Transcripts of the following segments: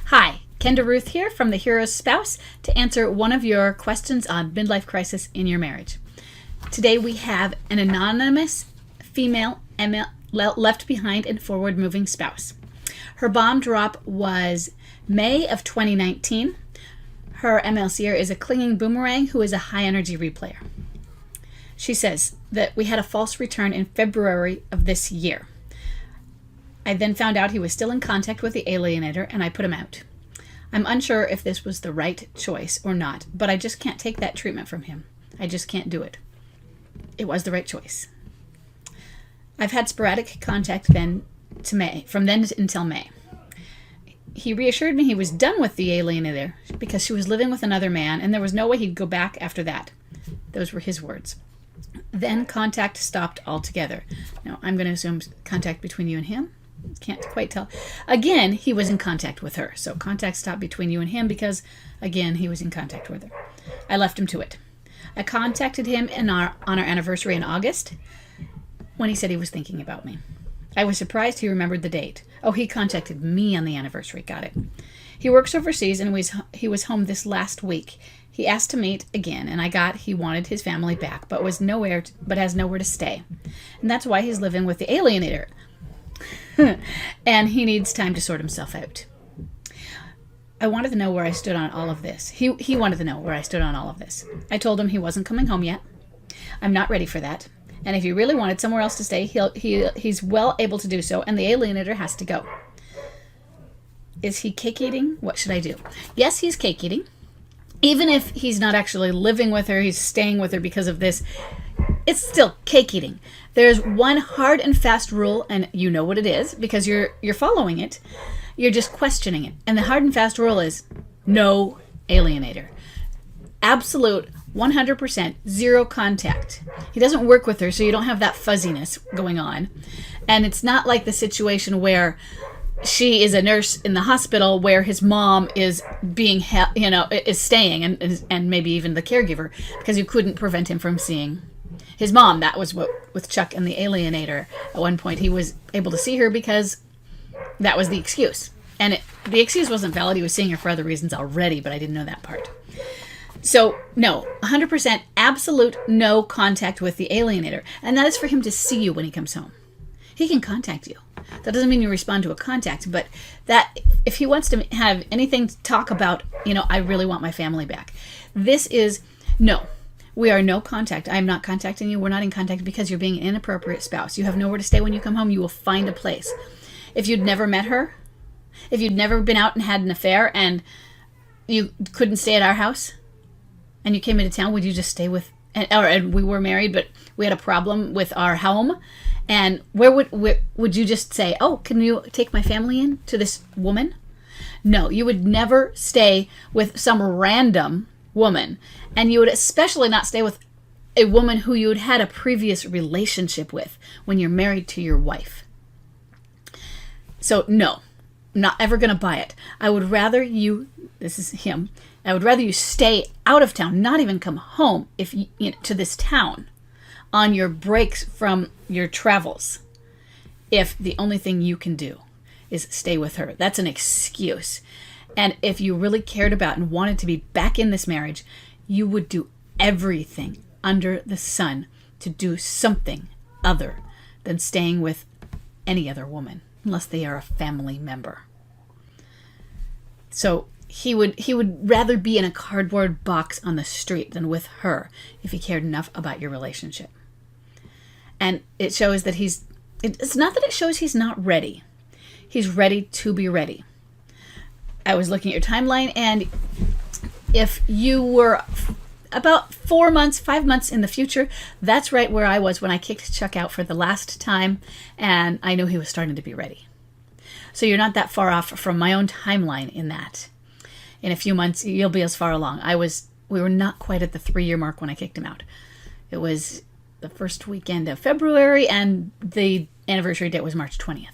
Hi, Kenda Ruth here from The Hero's Spouse to answer one of your questions on midlife crisis in your marriage. Today we have an anonymous female left behind and forward moving spouse. Her bomb drop was May of 2019. Her MLCer is a clinging boomerang who is a high energy replayer. She says that we had a false return in February of this year. I then found out he was still in contact with the alienator and I put him out. I'm unsure if this was the right choice or not, but I just can't take that treatment from him. I just can't do it. It was the right choice. I've had sporadic contact from then until May. He reassured me he was done with the alienator because she was living with another man and there was no way he'd go back after that. Those were his words. Then contact stopped altogether. Now, I'm going to assume contact between you and him. Can't quite tell. Again, he was in contact with her. So contact stopped between you and him because, again, he was in contact with her. I left him to it. I contacted him on our anniversary in August when he said he was thinking about me. I was surprised he remembered the date. Oh, he contacted me on the anniversary. Got it. He works overseas and he was home this last week. He asked to meet again, and I got he wanted his family back, but has nowhere to stay. And that's why he's living with the alienator. And he needs time to sort himself out. I wanted to know where I stood on all of this. He wanted to know where I stood on all of this. I told him he wasn't coming home yet. I'm not ready for that. And if he really wanted somewhere else to stay, he's well able to do so, and the alienator has to go. Is he cake eating? What should I do? Yes, he's cake eating. Even if he's not actually living with her, he's staying with her because of this, it's still cake eating. There's one hard and fast rule, and you know what it is because you're following it. You're just questioning it. And the hard and fast rule is no alienator. Absolute 100% zero contact. He doesn't work with her, so you don't have that fuzziness going on. And it's not like the situation where she is a nurse in the hospital where his mom is is staying and maybe even the caregiver because you couldn't prevent him from seeing his mom. That was what with Chuck and the alienator. At one point he was able to see her because that was the excuse. And the excuse wasn't valid. He was seeing her for other reasons already, but I didn't know that part. So no, 100% absolute no contact with the alienator. And that is for him to see you when he comes home. He can contact you. That doesn't mean you respond to a contact, but that if he wants to have anything to talk about, I really want my family back. This is no. We are no contact. I am not contacting you. We're not in contact because you're being an inappropriate spouse. You have nowhere to stay when you come home. You will find a place. If you'd never met her, if you'd never been out and had an affair and you couldn't stay at our house and you came into town, would you just stay with, and we were married, but we had a problem with our home? And where would you just say, oh, can you take my family in to this woman? No, you would never stay with some random woman. And you would especially not stay with a woman who you had had a previous relationship with when you're married to your wife. So no, I'm not ever going to buy it. I would rather you, this is him, I would rather you stay out of town, not even come home to this town on your breaks from your travels, if the only thing you can do is stay with her. That's an excuse. And if you really cared about and wanted to be back in this marriage, you would do everything under the sun to do something other than staying with any other woman, unless they are a family member. So he would rather be in a cardboard box on the street than with her if he cared enough about your relationship. And it shows that it's not that it shows he's not ready. He's ready to be ready. I was looking at your timeline, and if you were about 5 months in the future, that's right where I was when I kicked Chuck out for the last time, and I knew he was starting to be ready. So you're not that far off from my own timeline in that. In a few months, you'll be as far along. We were not quite at the 3-year mark when I kicked him out. It was the first weekend of February, and the anniversary date was March 20th.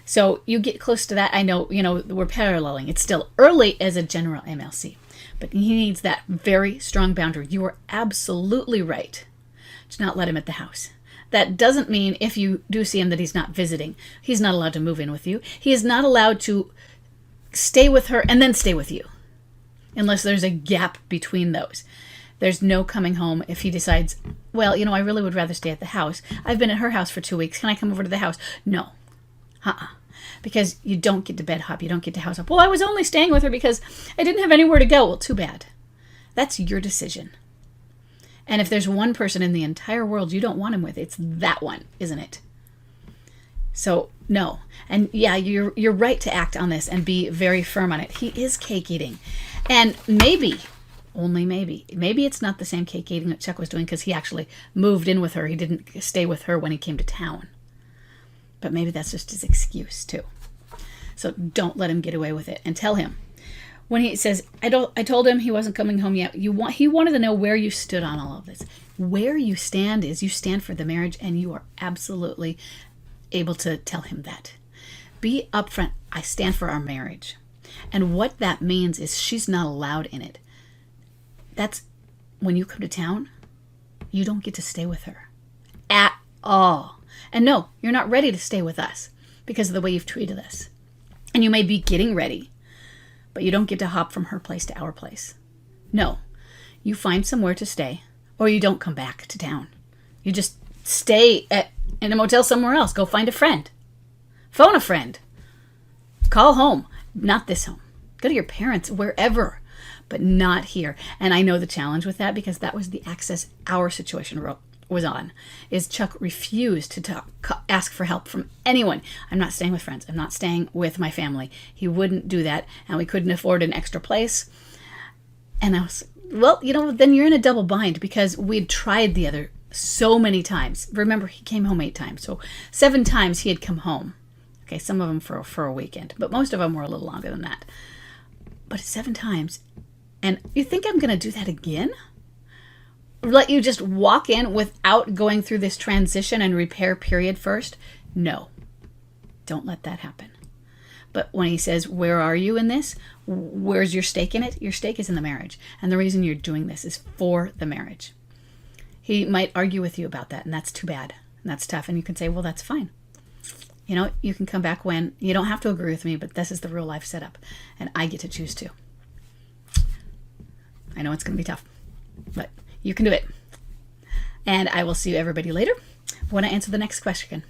So you get close to that. I know, we're paralleling. It's still early as a general MLC, but he needs that very strong boundary. You are absolutely right to not let him at the house. That doesn't mean if you do see him that he's not visiting. He's not allowed to move in with you. He is not allowed to stay with her and then stay with you, unless there's a gap between those. There's no coming home if he decides, well, I really would rather stay at the house. I've been at her house for 2 weeks. Can I come over to the house? No. Because you don't get to bed hop. You don't get to house hop. Well, I was only staying with her because I didn't have anywhere to go. Well, too bad. That's your decision. And if there's one person in the entire world you don't want him with, it's that one, isn't it? So, no. And yeah, you're right to act on this and be very firm on it. He is cake eating. And maybe, only maybe it's not the same cake eating that Chuck was doing because he actually moved in with her. He didn't stay with her when he came to town. But maybe that's just his excuse too. So don't let him get away with it, and tell him. When he says, I told him he wasn't coming home yet, he wanted to know where you stood on all of this. Where you stand is you stand for the marriage, and you are absolutely able to tell him that. Be upfront. I stand for our marriage. And what that means is she's not allowed in it. That's when you come to town, you don't get to stay with her at all. And no, you're not ready to stay with us because of the way you've treated us. And you may be getting ready, but you don't get to hop from her place to our place. No, you find somewhere to stay, or you don't come back to town. You just stay in a motel somewhere else. Go find a friend. Phone a friend. Call home. Not this home. Go to your parents, wherever, but not here. And I know the challenge with that because that was the access our situation was on, is Chuck refused to ask for help from anyone. I'm not staying with friends. I'm not staying with my family. He wouldn't do that, and we couldn't afford an extra place. And I was, well, then you're in a double bind because we'd tried the other so many times. Remember, he came home 8 times, so 7 times he had come home. Okay, some of them for a weekend, but most of them were a little longer than that. But 7 times, and you think I'm going to do that again? Let you just walk in without going through this transition and repair period first? No. Don't let that happen. But when he says, where are you in this? Where's your stake in it? Your stake is in the marriage. And the reason you're doing this is for the marriage. He might argue with you about that, and that's too bad. And that's tough. And you can say, well, that's fine. You can come back when. You don't have to agree with me, but this is the real life setup. And I get to choose to. I know it's going to be tough, but you can do it. And I will see you everybody later when I answer the next question.